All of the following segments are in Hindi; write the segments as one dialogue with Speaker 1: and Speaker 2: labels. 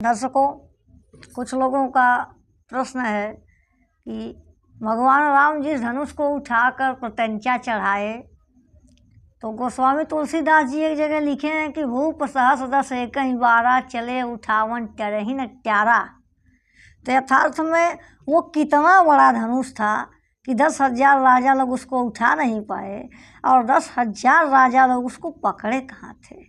Speaker 1: दर्शकों, कुछ लोगों का प्रश्न है कि भगवान राम जिस धनुष को उठाकर प्रत्यंचा चढ़ाए, तो गोस्वामी तुलसीदास जी एक जगह लिखे हैं कि भूप सहस दस एकहि बारा चले उठावन टरहि न ट्यारा। तो यथार्थ में वो कितना बड़ा धनुष था कि 10,000 राजा लोग उसको उठा नहीं पाए और 10,000 राजा लोग उसको पकड़े कहाँ थे।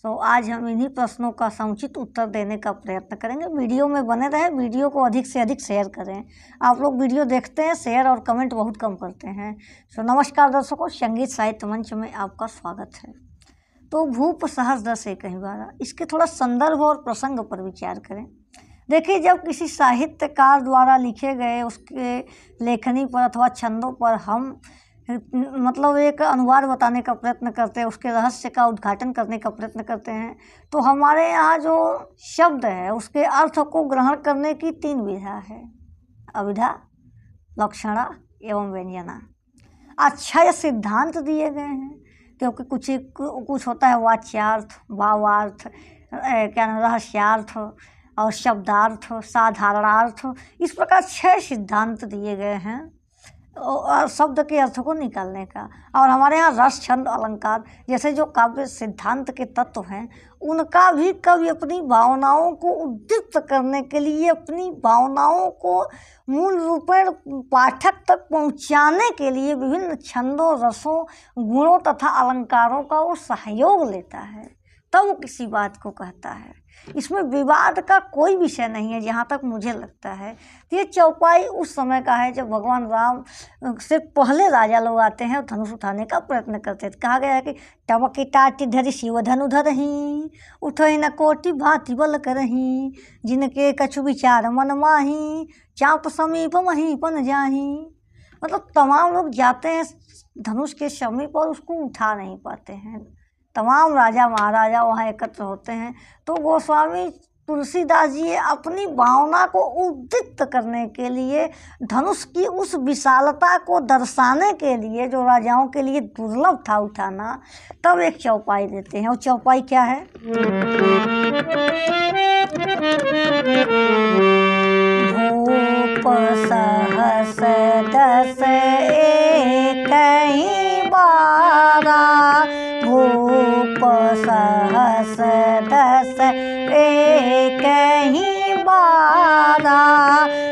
Speaker 1: तो आज हम इन्हीं प्रश्नों का समुचित उत्तर देने का प्रयत्न करेंगे। वीडियो में बने रहें, वीडियो को अधिक से अधिक शेयर करें। आप लोग वीडियो देखते हैं, शेयर और कमेंट बहुत कम करते हैं। तो नमस्कार दर्शकों, संगीत साहित्य मंच में आपका स्वागत है। तो भूप सहस दस एकहि बारा, इसके थोड़ा संदर्भ और प्रसंग पर विचार करें। देखिए, जब किसी साहित्यकार द्वारा लिखे गए उसके लेखनी पर अथवा छंदों पर हम मतलब एक अनुवाद बताने का प्रयत्न करते हैं, उसके रहस्य का उद्घाटन करने का प्रयत्न करते हैं, तो हमारे यहाँ जो शब्द है उसके अर्थ को ग्रहण करने की 3 विधा है: अविधा, लक्षणा एवं व्यंजना। अक्षय सिद्धांत दिए गए हैं, क्योंकि कुछ होता है वाच्यार्थ, भावार्थ, रहस्यार्थ और शब्दार्थ, साधारणार्थ। इस प्रकार 6 सिद्धांत दिए गए हैं और शब्द के अर्थ को निकालने का। और हमारे यहाँ रस, छंद, अलंकार जैसे जो काव्य सिद्धांत के तत्व हैं, उनका भी कवि अपनी भावनाओं को उद्दीप्त करने के लिए, अपनी भावनाओं को मूल रूपेण पाठक तक पहुँचाने के लिए विभिन्न छंदों, रसों, गुणों तथा अलंकारों का वो सहयोग लेता है, तब वो किसी बात को कहता है। इसमें विवाद का कोई विषय नहीं है जहाँ तक मुझे लगता है। ये चौपाई उस समय का है जब भगवान राम से पहले राजा लोग आते हैं और धनुष उठाने का प्रयत्न करते हैं। कहा गया है कि टबकी टाटी धरि शिव धनु धरहि, उठहि न कोटि भांति बल करहि, जिनके कछु विचार मन माहि, चाप समीप मही पन जाहि। मतलब तमाम लोग जाते हैं धनुष के समीप और उसको उठा नहीं पाते हैं। तमाम राजा महाराजा वहाँ एकत्र होते हैं। तो गोस्वामी तुलसीदास जी अपनी भावना को उद्दीप्त करने के लिए, धनुष की उस विशालता को दर्शाने के लिए, जो राजाओं के लिए दुर्लभ था उठाना, तब एक चौपाई देते हैं। और चौपाई क्या है? भूप सहस दस एकहि बारा, भूप सहस दस एकहि बारा,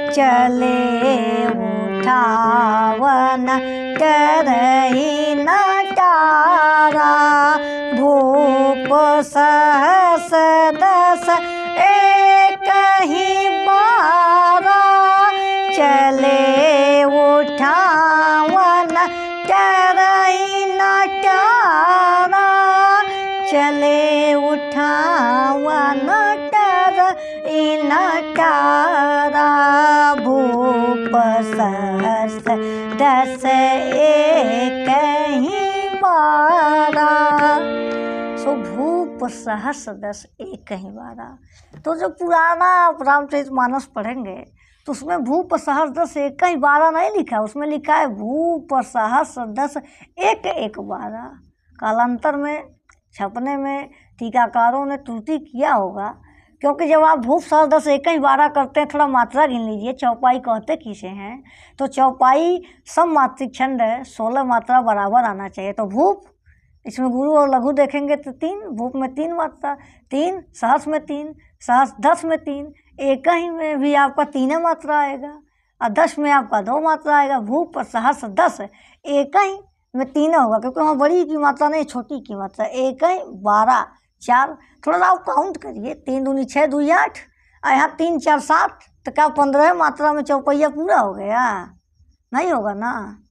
Speaker 1: चले उठावन करहि न टारा। भूप सहस दस एकहि बारा, चले उठावन करहि न टारा, चले उठावन करहि न टारा। भूप सहस दस एकहि बारा। सो भूप सहस दस एकहि बारा। तो जो पुराना रामचरितमानस पढ़ेंगे तो उसमें भूप सहस दस एकहि बारा नहीं लिखा, उसमें लिखा है भूप सहस दस एक बारा। कालांतर में छपने में टीकाकारों ने त्रुटि किया होगा, क्योंकि जब आप भूप सहस दस एकहि बारा करते हैं, थोड़ा मात्रा गिन लीजिए, चौपाई कहते किसे हैं। तो चौपाई सममात्रिक छंद है, 16 मात्रा बराबर आना चाहिए। तो भूप, इसमें गुरु और लघु देखेंगे तो 3, भूप में 3 मात्रा, 3 सहस में 3, सहस 10 में 3, एकहि में भी आपका 3 मात्रा आएगा और 10 में आपका 2 मात्रा आएगा। भूप सहस 10 एकहि में 3 होगा, क्योंकि वहाँ बड़ी की मात्रा नहीं, छोटी की मात्रा। एकहि 12, 4, थोड़ा सा आप काउंट करिए, 3 दूनी 6, 2 8, और यहाँ 3 4 7, तो क्या 15 मात्रा में चौपैया पूरा हो गया? नहीं होगा ना।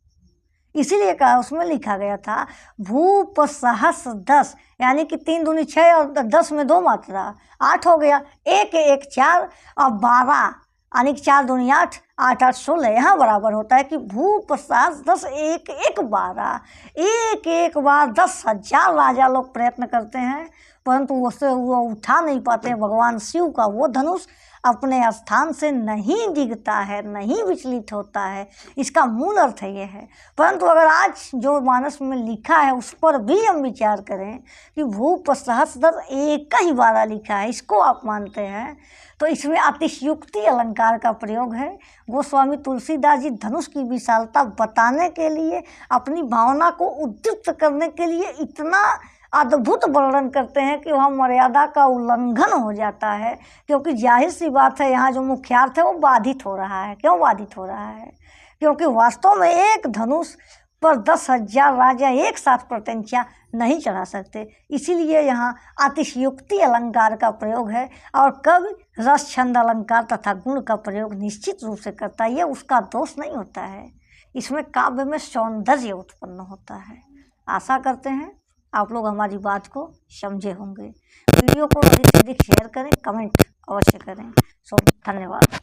Speaker 1: इसीलिए कहा, उसमें लिखा गया था भूप सहस 10, यानी कि 3 दूनी 6 और 10 में 2 मात्रा, 8 हो गया। 1 1 4 और 12, यानी कि 4 दूनी 8, 8 8 16, यहाँ बराबर होता है कि भूप सहस दस एक बारा। एक बार 10,000 राजा लोग प्रयत्न करते हैं, परंतु उससे वो उठा नहीं पाते हैं। भगवान शिव का वो धनुष अपने स्थान से नहीं डिगता है, नहीं विचलित होता है, इसका मूल अर्थ ये है। परंतु अगर आज जो मानस में लिखा है उस पर भी हम विचार करें कि भूप सहस्त्र एक ही बार लिखा है, इसको आप मानते हैं, तो इसमें अतिशयोक्ति अलंकार का प्रयोग है। गोस्वामी तुलसीदास जी धनुष की विशालता बताने के लिए, अपनी भावना को उद्दीप्त करने के लिए इतना अद्भुत वर्णन करते हैं कि वहाँ मर्यादा का उल्लंघन हो जाता है। क्योंकि जाहिर सी बात है, यहाँ जो मुख्यार्थ है वो बाधित हो रहा है। क्यों बाधित हो रहा है? क्योंकि वास्तव में एक धनुष पर 10,000 राजा एक साथ प्रत्यंचा नहीं चढ़ा सकते, इसीलिए यहाँ अतिशयोक्ति अलंकार का प्रयोग है। और कवि रस छंद अलंकार तथा गुण का प्रयोग निश्चित रूप से करता है, ये उसका दोष नहीं होता है। इसमें काव्य में सौंदर्य उत्पन्न होता है। आशा करते हैं आप लोग हमारी बात को समझे होंगे। वीडियो को अधिक से अधिक शेयर करें, कमेंट अवश्य करें। सो धन्यवाद।